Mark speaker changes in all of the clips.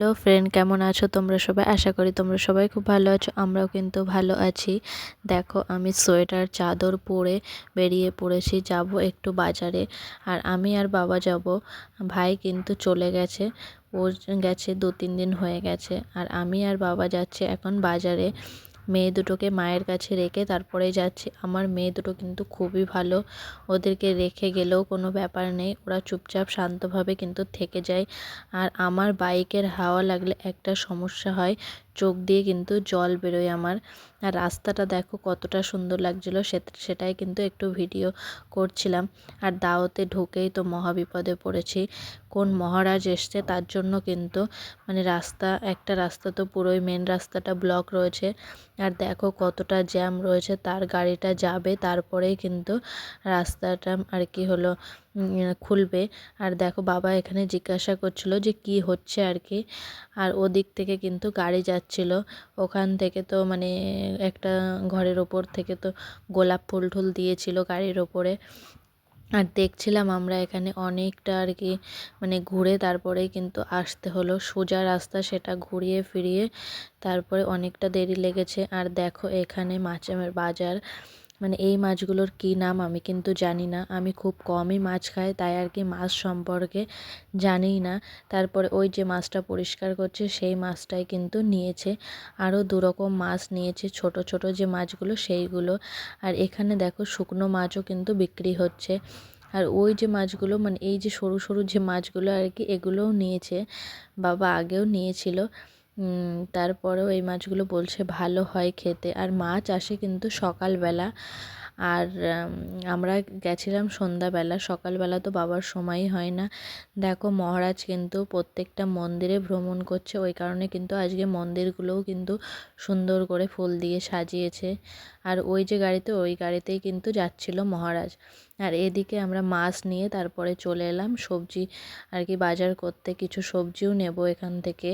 Speaker 1: Hello friend, কেমন আছো তোমরা সবাই? আশা করি তোমরা সবাই খুব ভালো আছো। আমরাও কিন্তু ভালো আছি। দেখো, আমি সোয়েটার চাদর পরে বেরিয়ে পড়েছি, যাব একটু বাজারে। আর আমি আর বাবা যাব। ভাই কিন্তু চলে গেছে, ও গেছে 2-3 দিন হয়ে গেছে। আর আমি আর বাবা যাচ্ছি এখন বাজারে। মেয়ে দুটোকে মায়ের কাছে রেখে তারপরে যাচ্ছি। আমার মেয়ে দুটো কিন্তু খুবই ভালো, ওদেরকে রেখে গেলেও কোনো ব্যাপার নেই, ওরা চুপচাপ শান্তভাবে কিন্তু থেকে যায়। আর আমার বাইকের হাওয়া লাগলে একটা সমস্যা হয়, চোখ দিয়ে কিন্তু জল বেরোয় আমার। আর রাস্তাটা দেখো কতটা সুন্দর লাগছিল, সেটাই কিন্তু একটু ভিডিও করছিলাম। আর দাওয়াতে ঢুকেই তো মহাবিপদে পড়েছি। কোন মহারাজ এসছে তার জন্য কিন্তু একটা রাস্তা তো পুরোই মেন রাস্তাটা ব্লক রয়েছে। আর দেখো কতটা জ্যাম রয়েছে, তার গাড়িটা যাবে তারপরেই কিন্তু রাস্তাটা আর কি হলো খুলবে। আর দেখো বাবা এখানে জিজ্ঞাসা করছিল যে কি হচ্ছে আর কি। আর ওদিক থেকে কিন্তু গাড়ি যাচ্ছিল, ওখান থেকে তো একটা ঘরের ওপর থেকে তো গোলাপ ফুল টুল দিয়েছিল গাড়ির ওপরে। আর দেখছিলাম আমরা এখানে অনেকটা আর কি ঘুরে তারপরেই কিন্তু আসতে হলো, সোজা রাস্তা সেটা ঘুরিয়ে ফিরিয়ে তারপরে অনেকটা দেরি লেগেছে। আর দেখো এখানে মাছের বাজার, এই মাছগুলোর কি নাম আমি কিন্তু জানি না, আমি খুব কমই মাছ খাই তাই আর কি মাছ সম্পর্কে জানিই না। তারপরে ওই যে মাছটা পরিষ্কার করছে সেই মাছটাই কিন্তু নিয়েছে, আরও 2 রকম মাছ নিয়েছে, ছোট ছোট যে মাছগুলো সেইগুলো। আর এখানে দেখো শুকনো মাছও কিন্তু বিক্রি হচ্ছে। আর ওই যে মাছগুলো এই যে সরু সরু যে মাছগুলো আর কি, এগুলোও নিয়েছে, বাবা আগেও নিয়েছিল। তারপরেও এই মাছগুলো বলছে ভালো হয় খেতে। আর মাছ আসে কিন্তু সকালবেলা। আর আমরা গেছিলাম সন্ধ্যাবেলা, সকালবেলা তো বাবার সময়ই হয় না। দেখো মহারাজ কিন্তু প্রত্যেকটা মন্দিরে ভ্রমণ করছে, ওই কারণে কিন্তু আজকে মন্দিরগুলোও কিন্তু সুন্দর করে ফুল দিয়ে সাজিয়েছে। আর ওই যে গাড়িতে, ওই গাড়িতেই কিন্তু যাচ্ছিল মহারাজ। আর এদিকে আমরা মাছ নিয়ে তারপরে চলে এলাম সবজি আর কি বাজার করতে, কিছু সবজিও নেব এখান থেকে।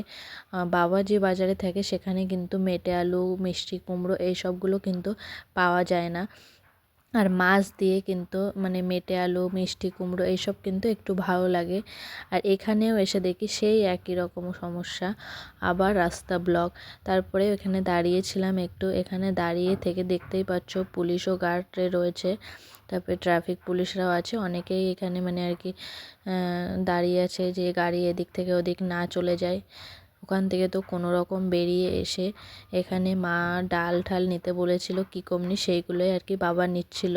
Speaker 1: বাবা যে বাজারে থাকে সেখানে কিন্তু মেটে আলু, মিষ্টি কুমড়ো এই সবগুলো কিন্তু পাওয়া যায় না। আর মাছ দিয়ে কিন্তু মেটে আলু, মিষ্টি কুমড়ো এইসব কিন্তু একটু ভালো লাগে। আর এখানেও এসে দেখি সেই একই রকম সমস্যা, আবার রাস্তা ব্লক। তারপরে এখানে দাঁড়িয়েছিলাম একটু, এখানে দাঁড়িয়ে থেকে দেখতেই পাচ্ছ পুলিশও গার্ডে রয়েছে, তারপরে ট্রাফিক পুলিশরাও আছে, অনেকেই এখানে আর কি দাঁড়িয়ে আছে যে গাড়ি এদিক থেকে ওদিক না চলে যায়। ওখান থেকে তো কোনো রকম বেরিয়ে এসে এখানে মা ডাল ঠাল নিতে বলেছিল কি কমনি, সেইগুলোই আর কি বাবা নিচ্ছিল।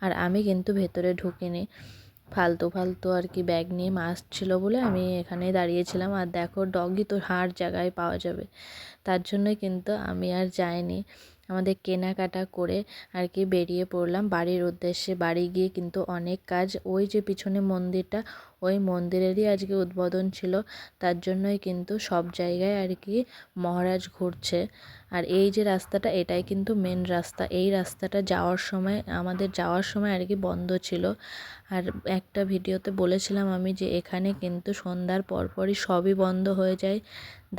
Speaker 1: আর আমি কিন্তু ভেতরে ঢুকিনি, ফালতু ফালতু আর কি ব্যাগ নিয়ে মা আসছিল বলে আমি এখানেই দাঁড়িয়েছিলাম। আর দেখো ডগি তো হার জায়গায় পাওয়া যাবে, তার জন্যই কিন্তু আমি আর যাইনি। আমাদের কেনাকাটা করে আর কি বেরিয়ে পড়লাম বাড়ির উদ্দেশ্যে। বাড়ি গিয়ে কিন্তু অনেক কাজ, ওই যে পিছনে মন্দিরটা, ওই মন্দিরেরই আজকে উদ্বোধন ছিল, তার জন্যই কিন্তু সব জায়গায় আর কি মহারাজ ঘুরছে। আর এই যে রাস্তাটা, এটাই কিন্তু মেন রাস্তা, এই রাস্তাটা আমাদের যাওয়ার সময় আর কি বন্ধ ছিল। আর একটা ভিডিওতে বলেছিলাম আমি যে এখানে কিন্তু সন্ধ্যার পরপরই সবই বন্ধ হয়ে যায়।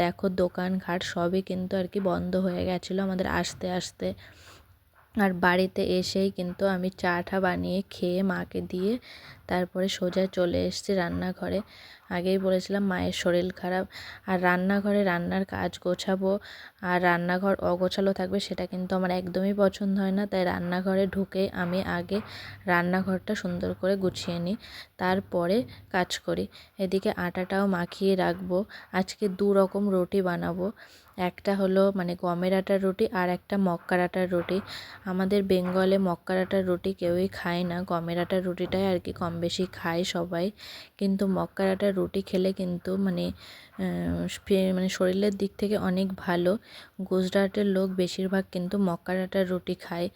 Speaker 1: দেখো দোকানঘাট সবই কিন্তু আর কি বন্ধ হয়ে গেছিলো আমাদের আসতে আসতে। আর বাড়িতে এসেই কিন্তু আমি চা টা বানিয়ে খেয়ে মাকে দিয়ে তারপরে সোজা চলে এসেছি রান্নাঘরে। আগেই বলেছিলাম মায়ের শরীর খারাপ, আর রান্নাঘরে রান্নার কাজ গোছাবো আর রান্নাঘর অগোছালো থাকবে সেটা কিন্তু আমার একদমই পছন্দ হয় না। তাই রান্নাঘরে ঢুকে আমি আগে রান্নাঘরটা সুন্দর করে গুছিয়ে নিই, তারপরে কাজ করি। এদিকে আটাটাও মাখিয়ে রাখবো, আজকে 2 রকম রুটি বানাবো। একটা হলো গমের আটার রুটি, আর একটা মক্কার আটার রুটি। আমাদের বেঙ্গলে মক্কার আটার রুটি কেউই খায় না, গমের আটার রুটিটাই আর কি কম বেশি খায় সবাই। কিন্তু মক্কার আটার রুটি খেলে কিন্তু শরীরের দিক থেকে অনেক ভালো। গুজরাটের লোক বেশিরভাগ কিন্তু মক্কার আটার রুটি খায়।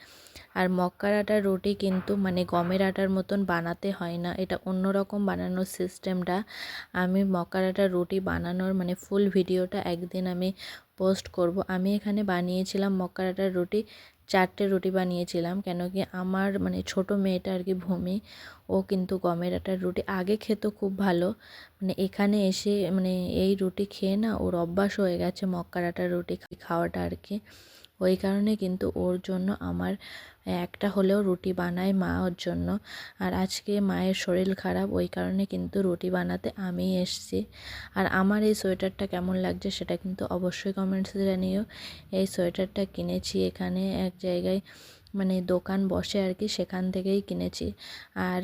Speaker 1: আর মক্কার আটার রুটি কিন্তু গমের আটার মতন বানাতে হয় না, এটা অন্যরকম বানানোর সিস্টেমটা। আমি মক্কার আটার রুটি বানানোর ফুল ভিডিওটা একদিন আমি পোস্ট করব। আমি এখানে বানিয়েছিলাম মক্কার আটার রুটি, 4টে রুটি বানিয়েছিলাম, কেন কি আমার ছোট মেয়েটা আর কি ভূমি, ও কিন্তু গমের আটার রুটি আগে খেত খুব ভালো। এখানে এসে এই রুটি খেয়ে না ওর অভ্যাস হয়ে গেছে মক্কার আটার রুটি খাওয়াটা আর কি। ওই কারণে কিন্তু ওর জন্য আমার একটা হলেও রুটি বানাই মা ওর জন্য। আর আজকে মায়ের শরীর খারাপ, ওই কারণে কিন্তু রুটি বানাতে আমি এসেছি। আর আমার এই সোয়েটারটা কেমন লাগছে সেটা কিন্তু অবশ্যই কমেন্টসে জানিও। এই সোয়েটারটা কিনেছি এখানে এক জায়গায়, মানে দোকান বসে আর কি, সেখান থেকেই কিনেছি। আর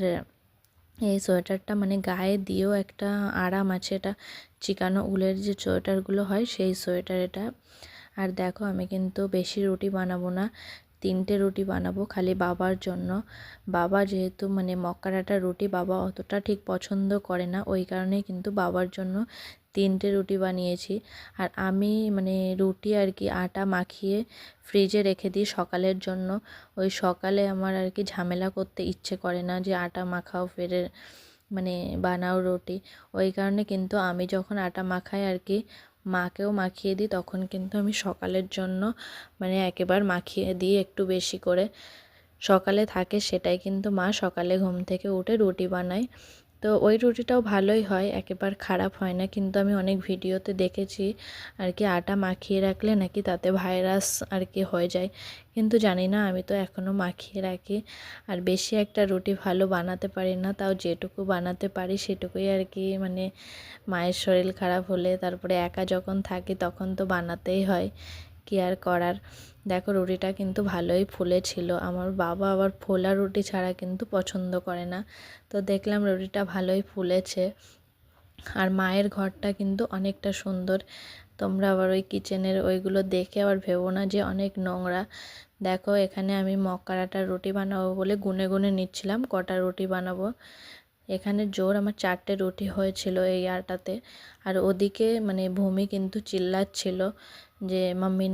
Speaker 1: এই সোয়েটারটা মানে গায়ে দিয়েও একটা আরাম আছে, এটা চিকানো উলের যে সোয়েটারগুলো হয় সেই সোয়েটার এটা। আর দেখো আমি কিন্তু বেশি রুটি বানাবো না, 3টে রুটি বানাবো খালি বাবার জন্য। বাবা যেহেতু মানে মক্কার আটার রুটি বাবা অতটা ঠিক পছন্দ করে না, ওই কারণেই কিন্তু বাবার জন্য 3টে রুটি বানিয়েছি। আর আমি মানে রুটি আর কি আটা মাখিয়ে ফ্রিজে রেখে দিই সকালের জন্য। ওই সকালে আমার আর কি ঝামেলা করতে ইচ্ছে করে না যে আটা মাখাও ফেরে মানে বানাও রুটি। ওই কারণে কিন্তু আমি যখন আটা মাখাই আর কি, মাকেও মাখিয়ে দিই, তখন কিন্তু আমি সকালের জন্য মানে একেবারে মাখিয়ে দিই একটু বেশি করে। সকালে থাকে সেটাই কিন্তু মা সকালে ঘুম থেকে উঠে রুটি বানায়। তো ওই রুটিটাও ভালোই হয়, একেবারে খারাপ হয় না। কিন্তু আমি অনেক ভিডিওতে দেখেছি আর কি আটা মাখিয়ে রাখলে নাকি তাতে ভাইরাস আর কি হয়ে যায়, কিন্তু জানি না, আমি তো এখনও মাখিয়ে রাখি। আর বেশি একটা রুটি ভালো বানাতে পারি না, তাও যেটুকু বানাতে পারি সেটুকুই আর কি, মানে মায়ের শরীর খারাপ হলে তারপরে একা যখন থাকি তখন তো বানাতেই হয়, কি আর করার। দেখো রুটিটা কিন্তু ভালোই ফুলেছিল, আমার বাবা আবার ফোলা রুটি ছাড়া কিন্তু পছন্দ করে না। তো দেখলাম রুটিটা ভালোই ফুলেছে। আর মায়ের ঘরটা কিন্তু অনেকটা সুন্দর, তোমরা আবার ওই কিচেনের ওইগুলো দেখে আবার ভেবো না যে অনেক নোংরা। দেখো এখানে আমি মক্কার আটার রুটি বানাবো বলে গুনে গুনে নিচ্ছিলাম কটা রুটি বানাবো। এখানে জোর আমার 4টে রুটি হয়েছিল এই আটাতে। আর ওদিকে মানে ভূমি কিন্তু চিল্লাচ্ছিল যে মাম্মি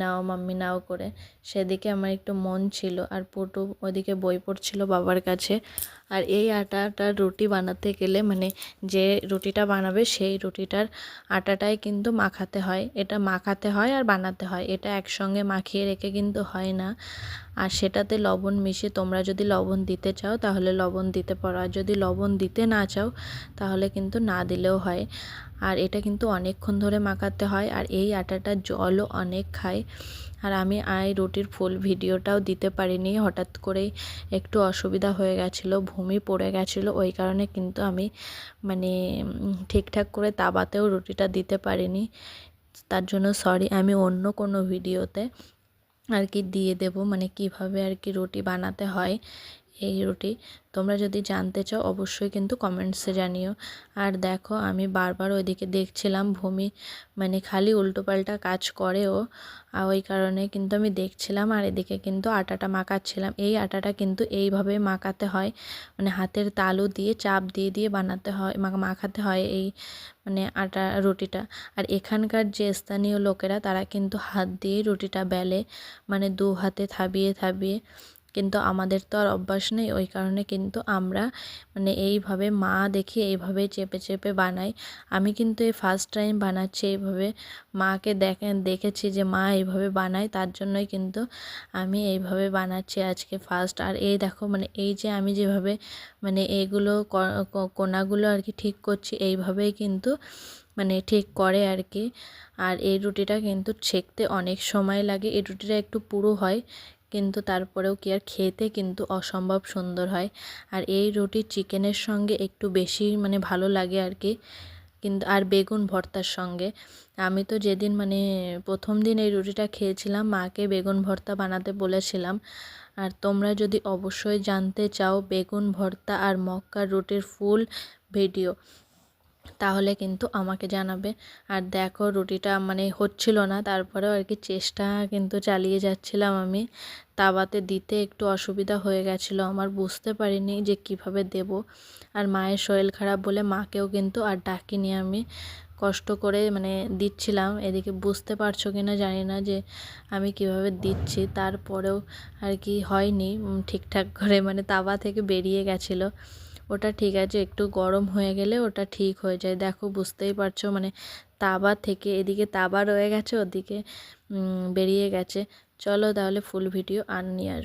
Speaker 1: নাও করে, সেদিকে আমার একটু মন ছিল। আর পুটু ওদিকে বই পড়ছিল বাবার কাছে। আর এই আটাটার রুটি বানাতে গেলে মানে যে রুটিটা বানাবে সেই রুটিটার আটাটাই কিন্তু মাখাতে হয়, এটা মাখাতে হয় আর বানাতে হয়, এটা একসঙ্গে মাখিয়ে রেখে কিন্তু হয় না। আর সেটাতে লবণ মিশিয়ে তোমরা যদি লবণ দিতে চাও তাহলে লবণ দিতে পারো, আর যদি লবণ দিতে না চাও তাহলে কিন্তু না দিলেও হয়। আর এটা কিন্তু অনেকক্ষণ ধরে মাখাতে হয়, আর এই আটাটা জলও অনেক খায়। আর আমি রুটির ফুল ভিডিওটাও দিতে পারিনি, হঠাৎ করেই একটু অসুবিধা হয়ে গেছিলো, ভূমি পড়ে গেছিলো, ওই কারণে কিন্তু আমি মানে ঠিকঠাক করে তাওয়াতেও রুটিটা দিতে পারিনি। তার জন্য সরি, আমি অন্য কোনো ভিডিওতে আর কি দিয়ে দেব মানে কিভাবে আর কি রুটি বানাতে হয় এই রুটি। তোমরা যদি জানতে চাও অবশ্যই কিন্তু কমেন্টসে জানিও। আর দেখো আমি বারবার ওইদিকে দেখছিলাম, ভূমি মানে খালি উল্টোপাল্টা কাজ করে ও, আর ওই কারণে কিন্তু আমি দেখছিলাম। আর এদিকে কিন্তু আটাটা মাখাচ্ছিলাম। এই আটাটা কিন্তু এইভাবে মাখাতে হয়, মানে হাতের তালু দিয়ে চাপ দিয়ে দিয়ে বানাতে হয়, মাখাতে হয় এই মানে আটা রুটিটা। আর এখানকার যে স্থানীয় লোকেরা তারা কিন্তু হাত দিয়ে রুটিটা বেলে, মানে 2 হাতে থাবিয়ে থাবিয়ে। কিন্তু আমাদের তো আর অভ্যাস নেই, ওই কারণে কিন্তু আমরা মানে এইভাবে মা দেখি এইভাবে চেপে চেপে বানাই। আমি কিন্তু এই ফার্স্ট টাইম বানাচ্ছি এইভাবে, মাকে দেখেছি যে মা এইভাবে বানায়, তার জন্যই কিন্তু আমি এইভাবে বানাচ্ছি আজকে ফার্স্ট। আর এই দেখো মানে এই যে আমি যেভাবে মানে এইগুলো কোনাগুলো আর কি ঠিক করছি, এইভাবেই কিন্তু মানে ঠিক করে আর কি। আর এই রুটিটা কিন্তু সেঁকতে অনেক সময় লাগে, এই রুটিটা একটু পুরু হয় কিন্তু তারপরেও কি আর খেতে কিন্তু অসম্ভব সুন্দর হয়। আর এই রুটি চিকেনের সঙ্গে একটু বেশি মানে ভালো লাগে আর কি, কিন্তু আর বেগুন ভর্তার সঙ্গে। আমি তো যেদিন মানে প্রথম দিন এই রুটিটা খেয়েছিলাম মাকে বেগুন ভর্তা বানাতে বলেছিলাম। আর তোমরা যদি অবশ্যই জানতে চাও বেগুন ভর্তা আর মক্কার রুটির ফুল ভিডিও, তাহলে কিন্তু আমাকে জানাবে। আর দেখো রুটিটা মানে হচ্ছিল না, তারপরেও আর কি চেষ্টা কিন্তু চালিয়ে যাচ্ছিলাম আমি। তাওয়াতে দিতে একটু অসুবিধা হয়ে গেছিলো আমার, বুঝতে পারিনি যে কিভাবে দেব। আর মায়ের শরীর খারাপ বলে মাকেও কিন্তু আর ডাকিনি আমি, কষ্ট করে মানে দিচ্ছিলাম। এদিকে বুঝতে পারছো কিনা জানি না যে আমি কিভাবে দিচ্ছি, তারপরেও আর কি হয়নি ঠিকঠাক করে, মানে তাওয়া থেকে বেরিয়ে গেছিলো। ওটা ঠিক আছে, একটু গরম হয়ে গেলে ওটা ঠিক হয়ে যায়। দেখো বুঝতেই পারছো মানে তাওয়া থেকে এদিকে তাওয়া রয়ে গেছে, ওদিকে বেরিয়ে গেছে। চলো তাহলে ফুল ভিডিও আর নিয়ে আসবো।